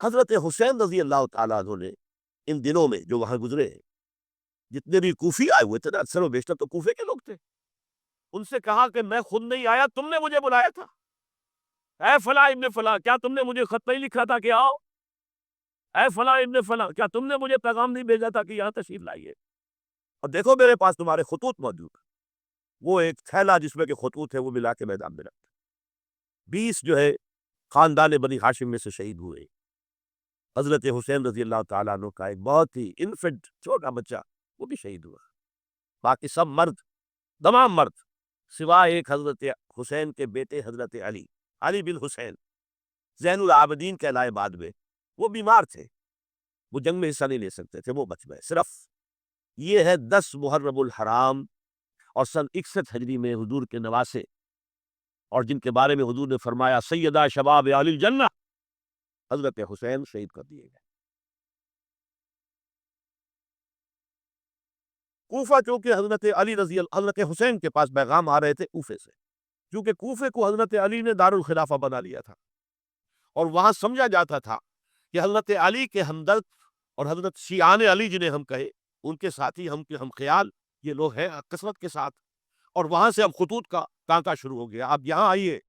حضرت حسین رضی اللہ تعالیٰ عنہ نے ان دنوں میں جو وہاں گزرے جتنے بھی کوفی آئے ہوئے تھے نا، اکثر و بیشتر تو کوفے کے لوگ تھے، ان سے کہا کہ میں خود نہیں آیا، تم نے مجھے بلایا تھا، اے فلاں ابن فلاں، کیا تم نے مجھے خط نہیں لکھا تھا کہ آؤ؟ اے فلاں ابن فلاں، کیا تم نے مجھے پیغام نہیں بھیجا تھا کہ یہاں تشریف لائیے؟ اور دیکھو میرے پاس تمہارے خطوط موجود ہیں۔ وہ ایک تھیلا جس میں کہ خطوط ہے وہ ملا کے میدان میں رکھتے 20 جو ہے خاندان بنی ہاشم میں سے شہید ہوئے۔ حضرت حسین رضی اللہ تعالیٰ عنہ کا ایک بہت ہی انفنٹ چھوٹا بچہ وہ بھی شہید ہوا، باقی سب مرد، تمام مرد، سوائے ایک حضرت حسین کے بیٹے حضرت علی، علی بن حسین زین العابدین کہلائے بعد میں، وہ بیمار تھے، وہ جنگ میں حصہ نہیں لے سکتے تھے، وہ بچ گئے۔ صرف یہ ہے 10 محرم الحرام اور سن 61 ہجری میں حضور کے نواسے، اور جن کے بارے میں حضور نے فرمایا سیدہ شباب اہل الجنہ، حضرت حسین شہید کر دیے گئے۔ کوفہ چونکہ حضرت حسین کے پاس پیغام آ رہے تھے کوفے سے، کیونکہ کوفے کو حضرت علی نے دارالخلافہ بنا لیا تھا، اور وہاں سمجھا جاتا تھا کہ حضرت علی کے ہمدرد اور حضرت شیعان علی جنہیں ہم کہے، ان کے ساتھی، ہم خیال یہ لوگ ہیں کثرت کے ساتھ، اور وہاں سے اب خطوط کا ٹانکا شروع ہو گیا، آپ یہاں آئیے،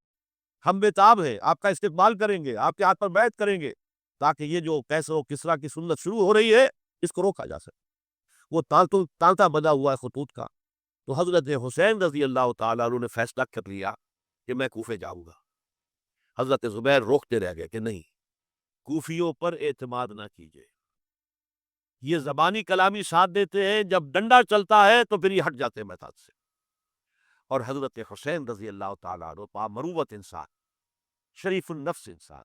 ہم بےتاب ہیں، آپ کا استقبال کریں گے، آپ کے ہاتھ پر بیعت کریں گے، تاکہ یہ جو قیصر و کسریٰ کی سنت شروع ہو رہی ہے اس کو روکا جا سکے۔ وہ تانتا بنا ہوا ہے خطوط کا۔ تو حضرت حسین رضی اللہ تعالیٰ عنہ نے فیصلہ کر لیا کہ میں کوفے جاؤں گا۔ حضرت زبیر روکتے رہ گئے کہ نہیں، کوفیوں پر اعتماد نہ کیجیے، یہ زبانی کلامی ساتھ دیتے ہیں، جب ڈنڈا چلتا ہے تو پھر یہ ہٹ جاتے ہیں میدان سے۔ اور حضرت حسین رضی اللہ تعالیٰ عنہ بامروت انسان، شریف النفس انسان،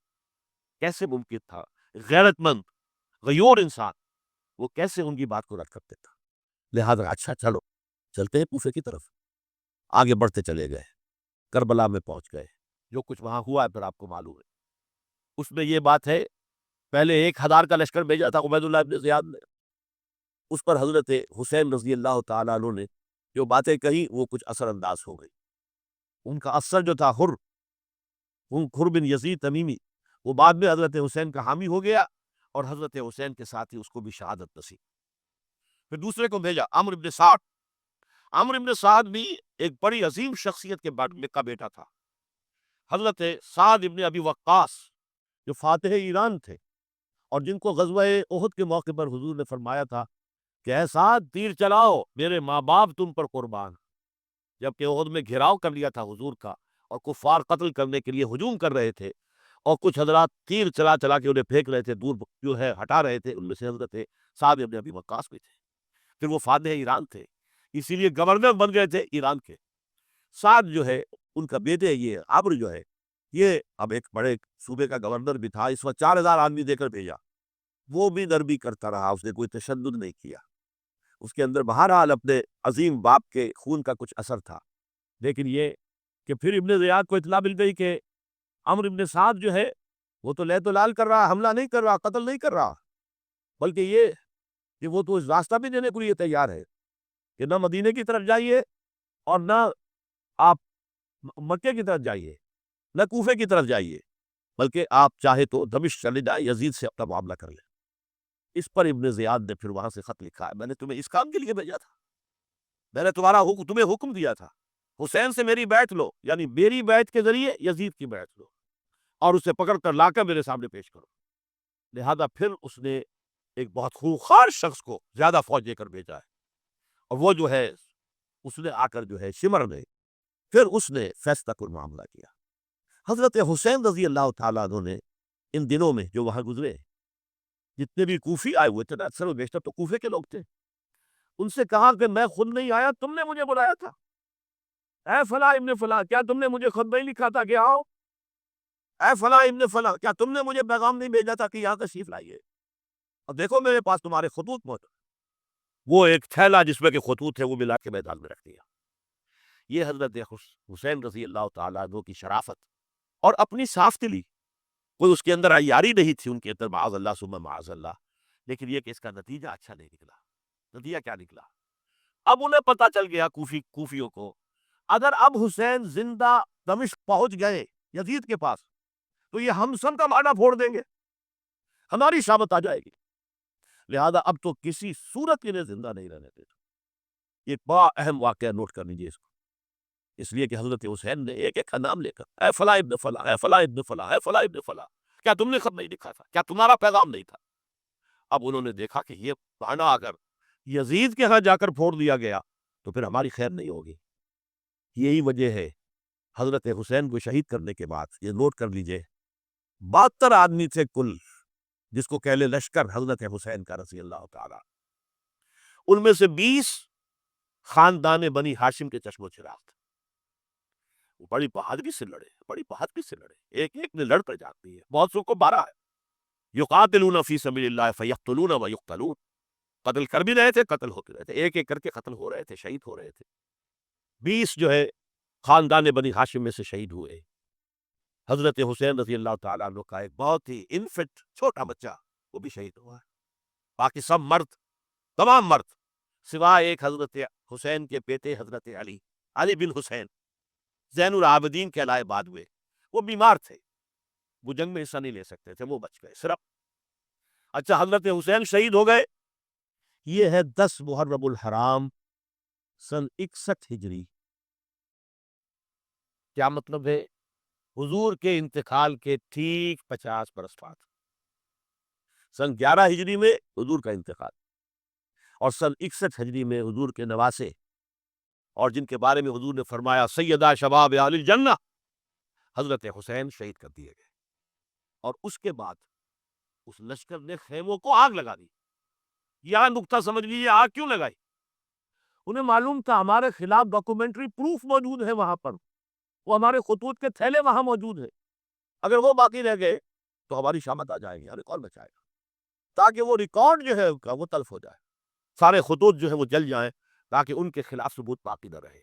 کیسے ممکن تھا، غیرت مند غیور انسان، وہ کیسے ان کی بات کو رد کرتے تھا؟ لہذا اچھا چلو چلتے ہیں کوفے کی طرف۔ آگے بڑھتے چلے گئے، کربلا میں پہنچ گئے، جو کچھ وہاں ہوا ہے پھر آپ کو معلوم ہے۔ اس میں یہ بات ہے، پہلے 1000 کا لشکر بھیجا تھا عبید اللہ ابن زیاد نے، اس پر حضرت حسین رضی اللہ تعالیٰ عنہ نے جو باتیں کہی وہ کچھ اثر انداز ہو گئی۔ ان کا اثر جو تھا حر بن یزید تمیمی، وہ بعد میں حضرت حسین کا حامی ہو گیا، اور حضرت حسین کے ساتھ ہی اس کو بھی شہادت نصیب۔ پھر دوسرے کو بھیجا عمرو بن سعد۔ عمرو بن سعد بھی ایک بڑی عظیم شخصیت کا بیٹا تھا، حضرت سعد ابن ابی وقاص، جو فاتح ایران تھے، اور جن کو غزوہ احد کے موقع پر حضور نے فرمایا تھا کہ اے سعد تیر چلاؤ، میرے ماں باپ تم پر قربان۔ جبکہ احد میں گھیراؤ کر لیا تھا حضور کا، اور کفار قتل کرنے کے لیے ہجوم کر رہے تھے، اور کچھ حضرات تیر چلا چلا کے انہیں پھینک رہے تھے، دور جو ہے ہٹا رہے تھے، ان میں سے حضرت سعد ابن ابی وقاص بھی تھے۔ پھر وہ فاتح ایران تھے، اسی لیے گورنر بن گئے تھے ایران کے۔ سعد جو ہے ان کا بیٹے، یہ عمرو جو ہے، یہ اب ایک بڑے صوبے کا گورنر بھی تھا، اس وقت 4000 آدمی دے کر بھیجا، وہ بھی نرمی کرتا رہا، اس نے کوئی تشدد نہیں کیا، اس کے اندر بہرحال اپنے عظیم باپ کے خون کا کچھ اثر تھا۔ لیکن یہ کہ پھر ابن زیاد کو اطلاع مل گئی کہ عمرو ابن سعد جو ہے وہ تو لے تو لال کر رہا، حملہ نہیں کر رہا، قتل نہیں کر رہا، بلکہ یہ کہ وہ تو اس راستہ بھی دینے کے لیے تیار ہے کہ نہ مدینے کی طرف جائیے اور نہ آپ مکے کی طرف جائیے، نہ کوفے کی طرف جائیے، بلکہ آپ چاہے تو دمشق چلے جائیں، یزید سے اپنا معاملہ کر لیں۔ اس پر ابن زیاد نے پھر وہاں سے خط لکھا ہے، میں نے تمہیں اس کام کے لیے بھیجا تھا، میں نے تمہیں حکم دیا تھا حسین سے میری بیعت لو، یعنی میری بیعت کے ذریعے یزید کی بیعت لو، اور اسے پکڑ کر لا کر میرے سامنے پیش کرو۔ لہذا پھر اس نے ایک بہت خوخار شخص کو زیادہ فوج دے کر بھیجا ہے، اور وہ جو ہے اس نے آ کر جو ہے شمر میں پھر اس نے فیصلہ کن معاملہ کیا۔ حضرت حسین رضی اللہ تعالیٰ عنہ نے ان دنوں میں جو وہاں گزرے جتنے بھی کوفی آئے ہوئے تھے نا، اکثر و بیشتر تو کوفے کے لوگ تھے، ان سے کہا کہ میں خود نہیں آیا، تم نے مجھے بلایا تھا، اے فلاں ابن فلاں، کیا تم نے مجھے خط نہیں لکھا تھا کہ آؤ؟ اے فلاں ابن فلاں، کیا تم نے مجھے پیغام نہیں بھیجا تھا کہ یہاں تشریف لائیے؟ اور دیکھو میرے پاس تمہارے خطوط موجود، وہ ایک تھیلا جس میں کہ خطوط ہے وہ ملا کے میدان میں رکھ دیا۔ یہ حضرت حسین رضی اللہ تعالیٰ عنہ کی شرافت اور اپنی صاف دلی، کوئی اس کے اندر عیاری نہیں تھی ان کے اندر، معاذ اللہ ثم معاذ اللہ، لیکن یہ کہ اس کا نتیجہ اچھا نہیں نکلا۔ نتیجہ کیا نکلا؟ اب انہیں پتا چل گیا کوفیوں کو، اگر اب حسین زندہ دمشق پہنچ گئے یزید کے پاس تو یہ ہم سب کا معنی پھوڑ دیں گے، ہماری شامت آ جائے گی، لہذا اب تو کسی صورت کے لیے زندہ نہیں رہنے دیتا۔ یہ بڑا اہم واقعہ نوٹ کر لیجیے اس کو، اس لیے کہ حضرت حسین نے ایک ایک کا نام لے کر اے فلاں ابن فلاں، اے فلاں ابن فلاں، اے فلاں ابن فلاں، کیا تم نے خط نہیں لکھا تھا؟ کیا تمہارا پیغام نہیں تھا؟ اب انہوں نے دیکھا کہ یہ بہانہ اگر یزید کے ہاں جا کر پھوڑ دیا گیا تو پھر ہماری خیر نہیں ہوگی۔ یہی وجہ ہے حضرت حسین کو شہید کرنے کے بعد، یہ نوٹ کر لیجئے، 72 آدمی تھے کل، جس کو کہلے لشکر حضرت حسین کا رضی اللہ تعالی، ان میں سے 20 خاندان بنی ہاشم کے چشم و چراغ تھے۔ وہ بڑی بہادری سے لڑے، بڑی بہادری سے لڑے، ایک ایک نے لڑ کر جان دی ہے، بہت سو کو مارا ہے۔ یقاتلون فی سبیل اللہ فیقتلون و یقتلون، قتل کر بھی رہے تھے، قتل ہوتے رہے تھے، ایک ایک کر کے قتل ہو رہے تھے، شہید ہو رہے تھے۔ 20 جو ہے خاندان بنی ہاشم میں سے شہید ہوئے۔ حضرت حسین رضی اللہ تعالیٰ عنہ کا ایک بہت ہی انفنٹ چھوٹا بچہ وہ بھی شہید ہوا ہے۔ باقی سب مرد، تمام مرد، سوائے ایک حضرت حسین کے بیٹے حضرت علی بن حسین زین العابدین کہلائے بعد ہوئے، وہ بیمار تھے، وہ جنگ میں حصہ نہیں لے سکتے تھے، وہ بچ گئے صرف۔ اچھا، حضرت حسین شہید ہو گئے، یہ ہے 10 محرم الحرام سن 61 ہجری۔ کیا مطلب ہے؟ حضور کے انتقال کے ٹھیک 50 برس بعد، سن 11 ہجری میں حضور کا انتقال، اور سن 61 ہجری میں حضور کے نواسے، اور جن کے بارے میں حضور نے فرمایا سیدہ شباب اہل الجنہ، حضرت حسین شہید کر دیے گئے۔ اور اس کے بعد اس لشکر نے خیموں کو آگ لگا دی۔ یہاں نقطہ سمجھ لیجیے، آگ کیوں لگائی؟ انہیں معلوم تھا ہمارے خلاف ڈاکومنٹری پروف موجود ہے وہاں پر، وہ ہمارے خطوط کے تھیلے وہاں موجود ہیں، اگر وہ باقی رہ گئے تو ہماری شامت آ جائے گی، ہمیں کون بچائے گا؟ تاکہ وہ ریکارڈ جو ہے ان کا وہ تلف ہو جائے، سارے خطوط جو ہے وہ جل جائیں، تاکہ ان کے خلاف ثبوت باقی نہ رہے۔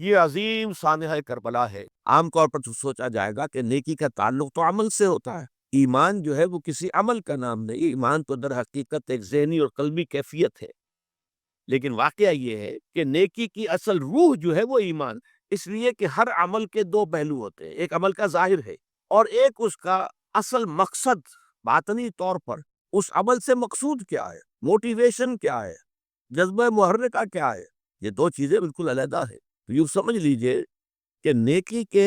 یہ عظیم سانحہ کربلا ہے۔ عام طور پر تو سوچا جائے گا کہ نیکی کا تعلق تو عمل سے ہوتا ہے، ایمان جو ہے وہ کسی عمل کا نام نہیں، ایمان تو در حقیقت ایک ذہنی اور قلبی کیفیت ہے۔ لیکن واقعہ یہ ہے کہ نیکی کی اصل روح جو ہے وہ ایمان، اس لیے کہ ہر عمل کے 2 پہلو ہوتے ہیں، ایک عمل کا ظاہر ہے اور ایک اس کا اصل مقصد باطنی طور پر اس عمل سے مقصود کیا ہے، موٹیویشن کیا ہے، جذبہ محرکہ کیا ہے، یہ 2 چیزیں بالکل علیحدہ ہے۔ تو یوں سمجھ لیجئے کہ نیکی کے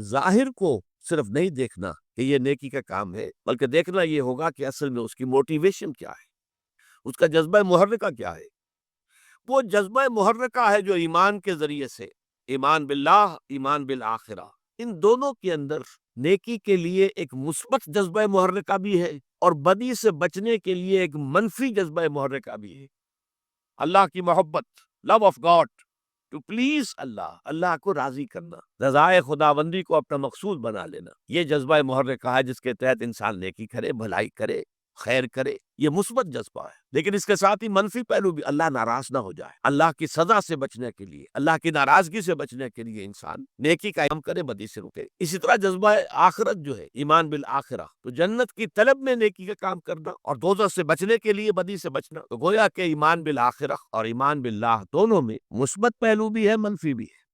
ظاہر کو صرف نہیں دیکھنا کہ یہ نیکی کا کام ہے، بلکہ دیکھنا یہ ہوگا کہ اصل میں اس کی موٹیویشن کیا ہے، اس کا جذبہ محرکہ کیا ہے۔ وہ جذبہ محرکہ ہے جو ایمان کے ذریعے سے، ایمان باللہ، ایمان بالآخرہ، ان دونوں کے اندر نیکی کے لیے ایک مثبت جذبہ محرکہ بھی ہے اور بدی سے بچنے کے لیے ایک منفی جذبہ محرکہ بھی ہے۔ اللہ کی محبت، love of God, to please Allah, Allah کو راضی کرنا، رضائے خداوندی کو اپنا مقصود بنا لینا، یہ جذبہ محرکہ ہے جس کے تحت انسان نیکی کرے، بھلائی کرے، خیر کرے، یہ مثبت جذبہ ہے۔ لیکن اس کے ساتھ ہی منفی پہلو بھی، اللہ ناراض نہ ہو جائے، اللہ کی سزا سے بچنے کے لیے، اللہ کی ناراضگی سے بچنے کے لیے انسان نیکی کا کام کرے، بدی سے رکے۔ اسی طرح جذبہ آخرت جو ہے، ایمان بالآخرہ، تو جنت کی طلب میں نیکی کا کام کرنا اور دوزخ سے بچنے کے لیے بدی سے بچنا، تو گویا کہ ایمان بالآخرہ اور ایمان باللہ دونوں میں مثبت پہلو بھی ہے، منفی بھی ہے۔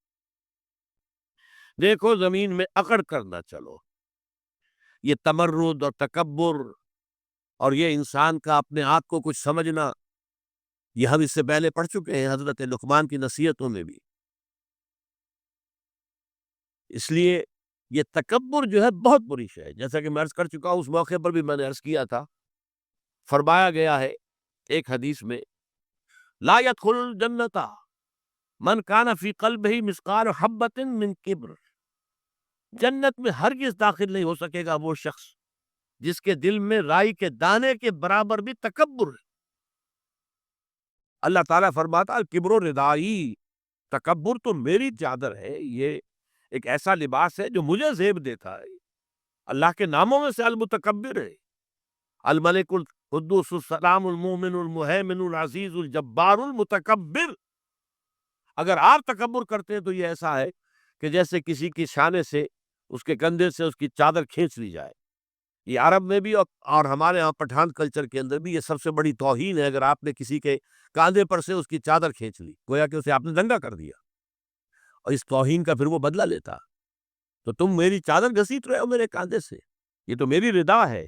دیکھو، زمین میں اکڑ کر نہ چلو، یہ تمرد اور تکبر اور یہ انسان کا اپنے آپ کو کچھ سمجھنا، یہ ہم اس سے پہلے پڑھ چکے ہیں حضرت لقمان کی نصیحتوں میں بھی۔ اس لیے یہ تکبر جو ہے بہت بری شے ہے، جیسا کہ میں عرض کر چکا ہوں، اس موقع پر بھی میں نے عرض کیا تھا، فرمایا گیا ہے ایک حدیث میں، لا يدخل الجنت من کان فی قلبہ مثقال حبۃ من کبر، جنت میں ہرگز داخل نہیں ہو سکے گا وہ شخص جس کے دل میں رائی کے دانے کے برابر بھی تکبر ہے۔ اللہ تعالیٰ فرماتا الکبر ردائی، تکبر تو میری چادر ہے، یہ ایک ایسا لباس ہے جو مجھے زیب دیتا ہے۔ اللہ کے ناموں میں سے المتکبر ہے، الملک القدوس السلام المؤمن المہیمن العزیز الجبار المتکبر۔ اگر آپ تکبر کرتے ہیں تو یہ ایسا ہے کہ جیسے کسی کی شانے سے، اس کے کندھے سے اس کی چادر کھینچ لی جائے۔ یہ عرب میں بھی اور ہمارے ہاں پٹھان کلچر کے اندر بھی یہ سب سے بڑی توہین ہے، اگر آپ نے کسی کے کاندھے پر سے اس کی چادر کھینچ لی، گویا کہ اسے آپ نے ننگا کر دیا، اور اس توہین کا پھر وہ بدلہ لیتا۔ تو تم میری چادر گھسیٹ رہے ہو میرے کاندھے سے، یہ تو میری ردا ہے،